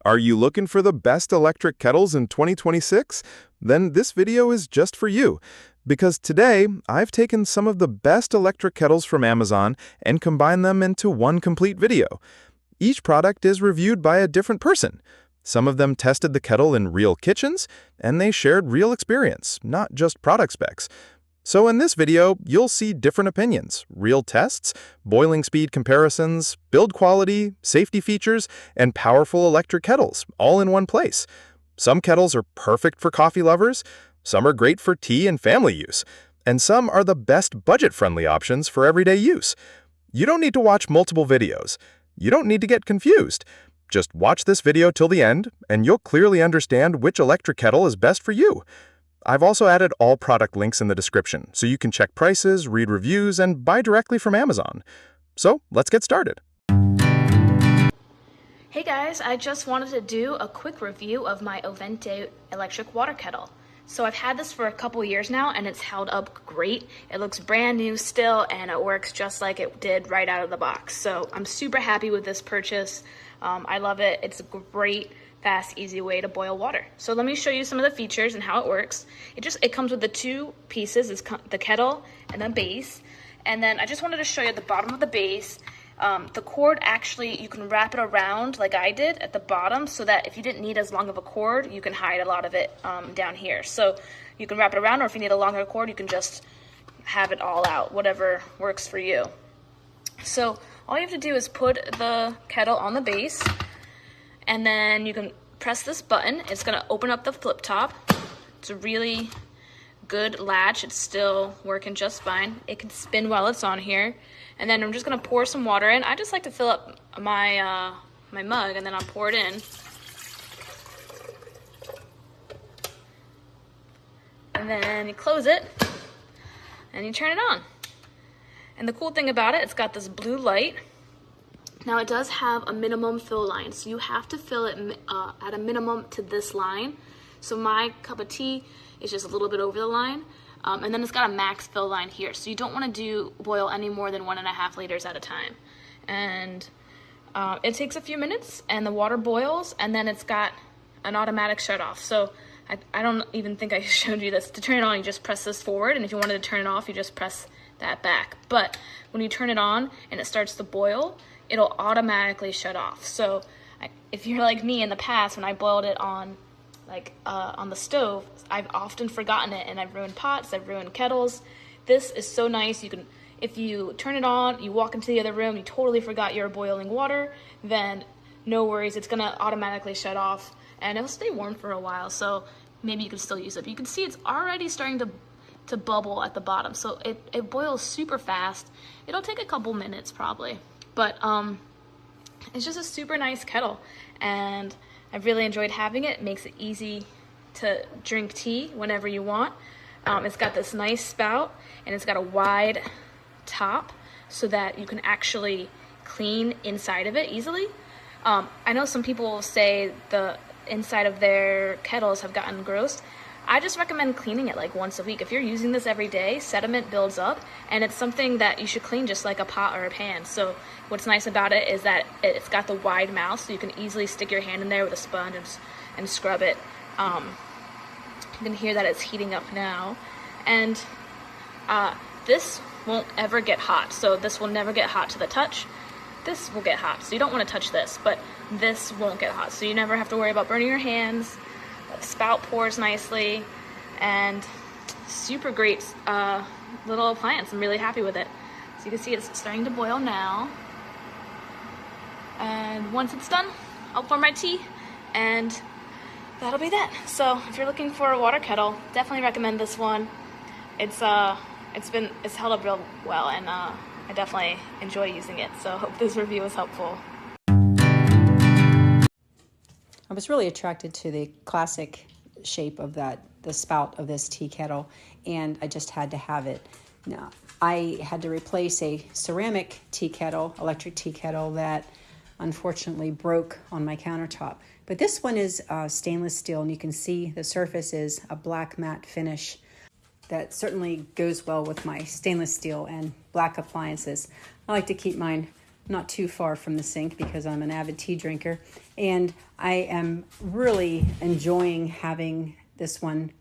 Are you looking for the best electric kettles in 2026? Then this video is just for you. Because today, I've taken some of the best electric kettles from Amazon and combined them into one complete video. Each product is reviewed by a different person. Some of them tested the kettle in real kitchens, and they shared real experience, not just product specs. So in this video, you'll see different opinions, real tests, boiling speed comparisons, build quality, safety features, and powerful electric kettles, all in one place. Some kettles are perfect for coffee lovers, some are great for tea and family use, and some are the best budget-friendly options for everyday use. You don't need to watch multiple videos. You don't need to get confused. Just watch this video till the end, and you'll clearly understand which electric kettle is best for you. I've also added all product links in the description, so you can check prices, read reviews, and buy directly from Amazon. So, let's get started. Hey guys, I just wanted to do a quick review of my Ovente electric water kettle. So I've had this for a couple years now and it's held up great. It looks brand new still and it works just like it did right out of the box. So I'm super happy with this purchase. I love it. It's a great, fast, easy way to boil water. So let me show you some of the features and how it works. It comes with the two pieces, it's the kettle and the base. And then I just wanted to show you at the bottom of the base, the cord actually, you can wrap it around like I did at the bottom so that if you didn't need as long of a cord, you can hide a lot of it down here. So you can wrap it around, or if you need a longer cord, you can just have it all out, whatever works for you. So all you have to do is put the kettle on the base, and then you can press this button. It's gonna open up the flip top. It's a really good latch. It's still working just fine. It can spin while it's on here. And then I'm just gonna pour some water in. I just like to fill up my my mug, and then I'll pour it in. And then you close it, and you turn it on. And the cool thing about it, it's got this blue light. Now it does have a minimum fill line, so you have to fill it at a minimum to this line. So my cup of tea is just a little bit over the line. And then it's got a max fill line here. So you don't want to boil any more than 1.5 liters at a time. And it takes a few minutes and the water boils, and then it's got an automatic shut off. So I don't even think I showed you this. To turn it on, you just press this forward, and if you wanted to turn it off, you just press that back. But when you turn it on and it starts to boil, it'll automatically shut off. So if you're like me in the past, when I boiled it on the stove, I've often forgotten it and I've ruined pots, I've ruined kettles. This is so nice. If you turn it on, you walk into the other room, you totally forgot you were boiling water, then no worries, it's gonna automatically shut off and it'll stay warm for a while, so maybe you can still use it. But you can see it's already starting to bubble at the bottom, so it boils super fast. It'll take a couple minutes probably, but it's just a super nice kettle, and I've really enjoyed having it. It makes it easy to drink tea whenever you want. It's got this nice spout, and it's got a wide top so that you can actually clean inside of it easily. I know some people will say the inside of their kettles have gotten gross. I just recommend cleaning it like once a week. If you're using this every day, sediment builds up, and it's something that you should clean just like a pot or a pan. So what's nice about it is that it's got the wide mouth, so you can easily stick your hand in there with a sponge and scrub it. You can hear that it's heating up now. And this won't ever get hot, so this will never get hot to the touch. This will get hot, so you don't want to touch this, but this won't get hot, so you never have to worry about burning your hands. The spout pours nicely, and super great little appliance. I'm really happy with it. So you can see it's starting to boil now. And once it's done, I'll pour my tea, and that'll be that. So if you're looking for a water kettle, definitely recommend this one. It's held up real well, and I definitely enjoy using it. So I hope this review was helpful. I was really attracted to the classic shape of the spout of this tea kettle, and I just had to have it. Now, I had to replace a ceramic tea kettle, electric tea kettle, that unfortunately broke on my countertop. But this one is stainless steel, and you can see the surface is a black matte finish. That certainly goes well with my stainless steel and black appliances. I like to keep mine not too far from the sink because I'm an avid tea drinker. And I am really enjoying having this one.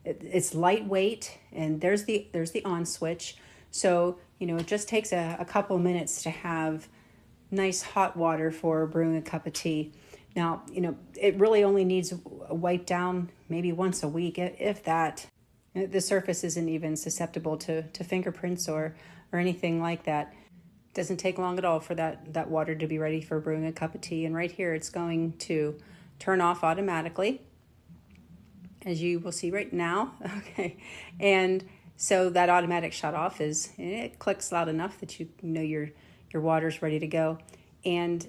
It's lightweight, and there's the on switch. So, it just takes a couple minutes to have nice hot water for brewing a cup of tea. Now, it really only needs a wipe down maybe once a week, if that. The surface isn't even susceptible to fingerprints or anything like that. It doesn't take long at all for that water to be ready for brewing a cup of tea. And right here, it's going to turn off automatically, as you will see right now. Okay, and so that automatic shut off it clicks loud enough that you know your water's ready to go. And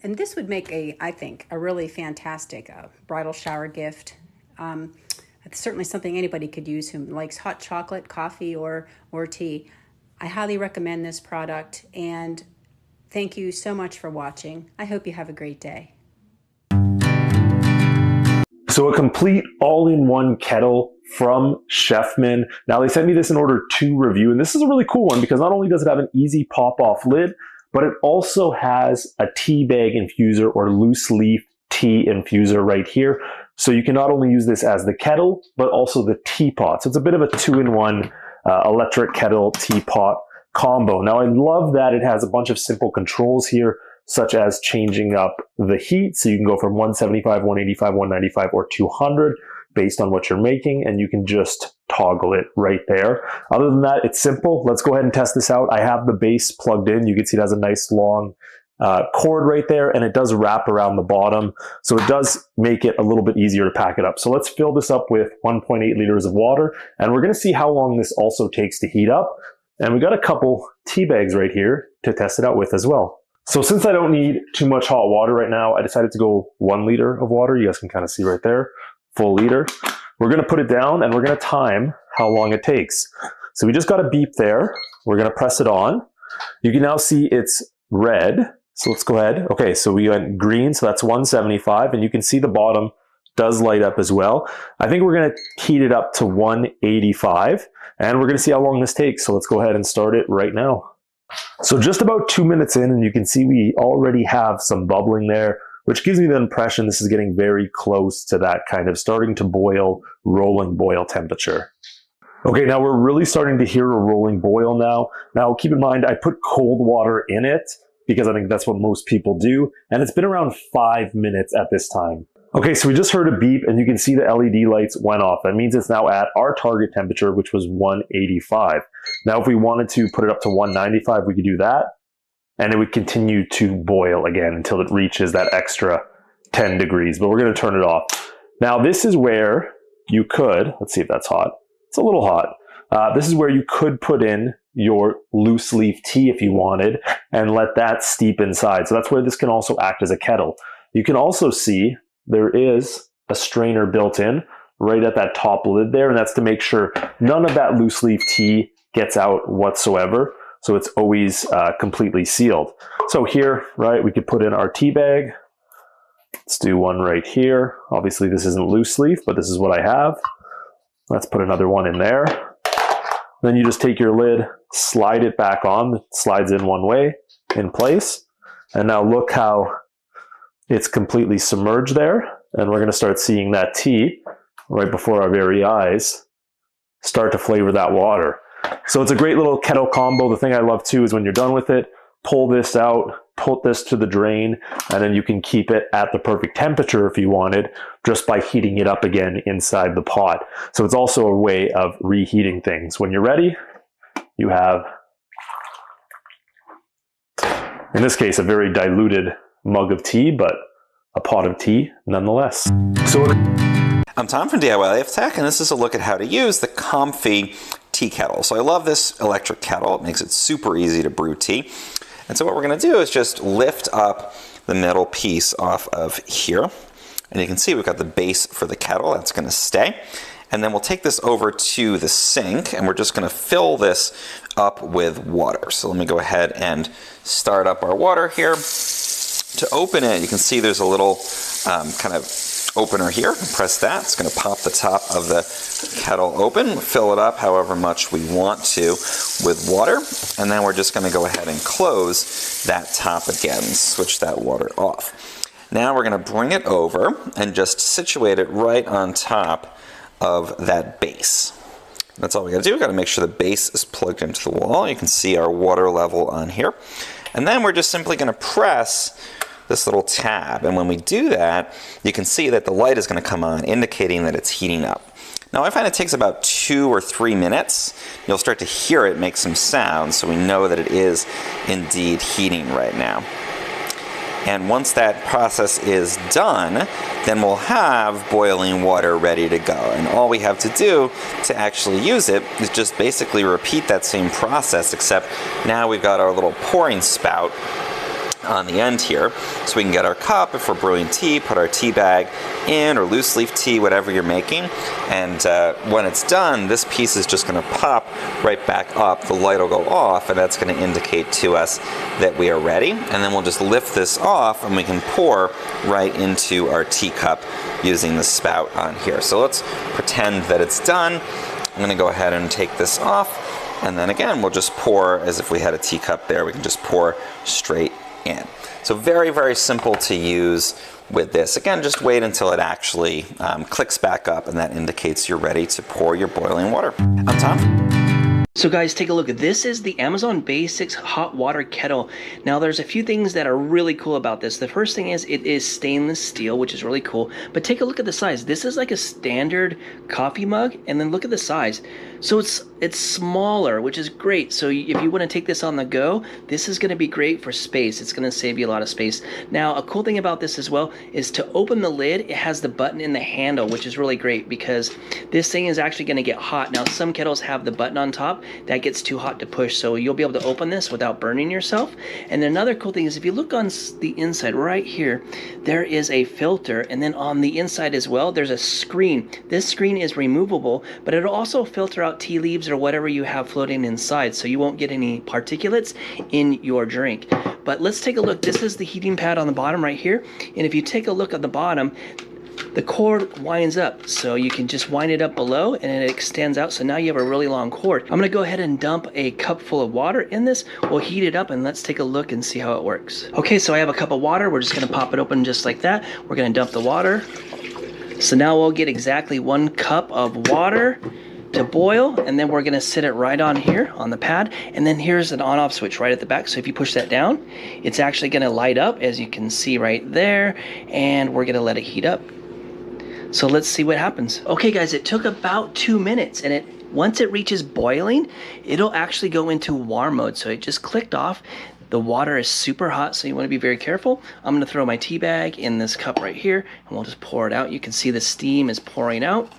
this would make I think a really fantastic bridal shower gift. It's certainly something anybody could use who likes hot chocolate, coffee, or tea. I highly recommend this product, and thank you so much for watching. I hope you have a great day. So a complete all-in-one kettle from Chefman. Now they sent me this in order to review, and this is a really cool one because not only does it have an easy pop-off lid, but it also has a tea bag infuser or loose leaf tea infuser right here. So you can not only use this as the kettle, but also the teapot. So it's a bit of a two-in-one electric kettle teapot combo. Now I love that it has a bunch of simple controls here, such as changing up the heat. So you can go from 175, 185, 195, or 200 based on what you're making, and you can just toggle it right there. Other than that, it's simple. Let's go ahead and test this out. I have the base plugged in. You can see it has a nice long cord right there, and it does wrap around the bottom. So it does make it a little bit easier to pack it up. So let's fill this up with 1.8 liters of water, and we're gonna see how long this also takes to heat up. And we got a couple tea bags right here to test it out with as well. So since I don't need too much hot water right now, I decided to go 1 liter of water. You guys can kind of see right there, full liter. We're gonna put it down and we're gonna time how long it takes. So we just got a beep there. We're gonna press it on. You can now see it's red. So let's go ahead. Okay, so we went green, so that's 175, and you can see the bottom does light up as well. I think we're gonna heat it up to 185, and we're gonna see how long this takes. So let's go ahead and start it right now. So just about 2 minutes in, and you can see we already have some bubbling there, which gives me the impression this is getting very close to that kind of starting to boil, rolling boil temperature. Okay, now we're really starting to hear a rolling boil now. Now keep in mind, I put cold water in it because I think that's what most people do, and it's been around 5 minutes at this time. Okay, so we just heard a beep, and you can see the LED lights went off. That means it's now at our target temperature, which was 185. Now, if we wanted to put it up to 195, we could do that, and it would continue to boil again until it reaches that extra 10 degrees, but we're gonna turn it off. Now, this is where you could, let's see if that's hot. It's a little hot. This is where you could put in your loose leaf tea if you wanted and let that steep inside. So that's where this can also act as a kettle. You can also see there is a strainer built in right at that top lid there, and that's to make sure none of that loose leaf tea gets out whatsoever. So it's always completely sealed. So here, right, we could put in our tea bag. Let's do one right here. Obviously this isn't loose leaf, but this is what I have. Let's put another one in there. Then you just take your lid, slide it back on. It slides in one way, in place. And now look how it's completely submerged there. And we're gonna start seeing that tea right before our very eyes start to flavor that water. So it's a great little kettle combo. The thing I love too is when you're done with it, pull this out, put this to the drain, and then you can keep it at the perfect temperature if you wanted, just by heating it up again inside the pot. So it's also a way of reheating things. When you're ready, you have, in this case, a very diluted mug of tea, but a pot of tea nonetheless. I'm Tom from DIY Life Tech, and this is a look at how to use the Comfy tea kettle. So I love this electric kettle. It makes it super easy to brew tea. And so what we're going to do is just lift up the metal piece off of here. And you can see we've got the base for the kettle. That's going to stay. And then we'll take this over to the sink, and we're just going to fill this up with water. So let me go ahead and start up our water here. To open it, you can see there's a little kind of opener here. Press that. It's going to pop the top of the kettle open, fill it up however much we want to with water, and then we're just going to go ahead and close that top again, switch that water off. Now we're going to bring it over and just situate it right on top of that base. That's all we got to do. We got to make sure the base is plugged into the wall. You can see our water level on here. And then we're just simply going to press this little tab. And when we do that, you can see that the light is going to come on, indicating that it's heating up. Now I find it takes about 2 or 3 minutes. You'll start to hear it make some sounds, so we know that it is indeed heating right now. And once that process is done, then we'll have boiling water ready to go. And all we have to do to actually use it is just basically repeat that same process, except now we've got our little pouring spout on the end here, so we can get our cup if we're brewing tea, put our tea bag in, or loose leaf tea, whatever you're making, and when it's done, this piece is just going to pop right back up, the light will go off, and that's going to indicate to us that we are ready, and then we'll just lift this off and we can pour right into our teacup using the spout on here. So let's pretend that it's done. I'm going to go ahead and take this off, and then again we'll just pour as if we had a teacup there. We can just pour straight in. So very, very simple to use with this. Again, just wait until it actually clicks back up, and that indicates you're ready to pour your boiling water. I'm Tom. So guys, take a look. This is the Amazon Basics hot water kettle. Now there's a few things that are really cool about this. The first thing is it is stainless steel, which is really cool. But take a look at the size. This is like a standard coffee mug, and then look at the size. So it's smaller, which is great. So if you want to take this on the go, this is going to be great for space. It's going to save you a lot of space. Now, a cool thing about this as well is to open the lid, it has the button in the handle, which is really great because this thing is actually going to get hot. Now, some kettles have the button on top. That gets too hot to push, so you'll be able to open this without burning yourself. And another cool thing is if you look on the inside right here, there is a filter, and then on the inside as well, there's a screen. This screen is removable, but it'll also filter out tea leaves or whatever you have floating inside, so you won't get any particulates in your drink. But let's take a look. This is the heating pad on the bottom right here, and if you take a look at the bottom, the cord winds up, so you can just wind it up below and it extends out, so now you have a really long cord. I'm gonna go ahead and dump a cup full of water in this. We'll heat it up and let's take a look and see how it works. Okay, so I have a cup of water. We're just gonna pop it open just like that. We're gonna dump the water. So now we'll get exactly 1 cup of water to boil, and then we're gonna sit it right on here on the pad, and then here's an on-off switch right at the back. So if you push that down, it's actually gonna light up, as you can see right there, and we're gonna let it heat up. So let's see what happens. Okay guys, it took about 2 minutes, and once it reaches boiling, it'll actually go into warm mode. So it just clicked off. The water is super hot, so you want to be very careful. I'm going to throw my tea bag in this cup right here, and we'll just pour it out. You can see the steam is pouring out.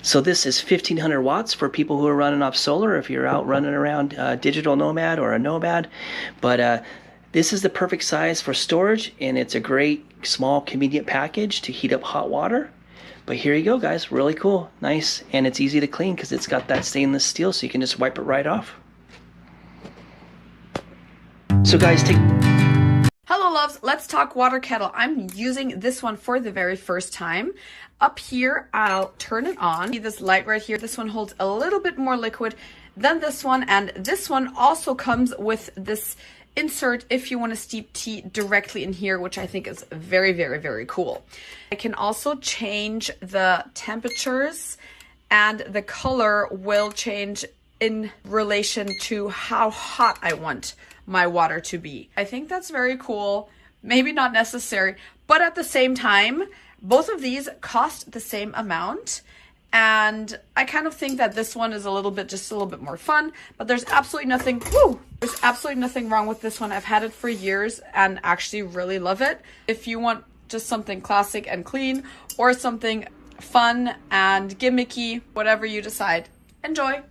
So this is 1500 watts for people who are running off solar, if you're out running around digital nomad or a nomad. But this is the perfect size for storage, and it's a great small convenient package to heat up hot water. But here you go guys, really cool, nice, and it's easy to clean because it's got that stainless steel, so you can just wipe it right off. So guys, Hello loves, let's talk water kettle. I'm using this one for the very first time. Up here, I'll turn it on. See this light right here? This one holds a little bit more liquid than this one, and this one also comes with this insert if you want to steep tea directly in here, which I think is very, very, very cool. I can also change the temperatures, and the color will change in relation to how hot I want my water to be. I think that's very cool. Maybe not necessary, but at the same time, both of these cost the same amount. And I kind of think that this one is just a little bit more fun, but there's absolutely nothing, there's absolutely nothing wrong with this one. I've had it for years and actually really love it. If you want just something classic and clean, or something fun and gimmicky, whatever you decide, enjoy.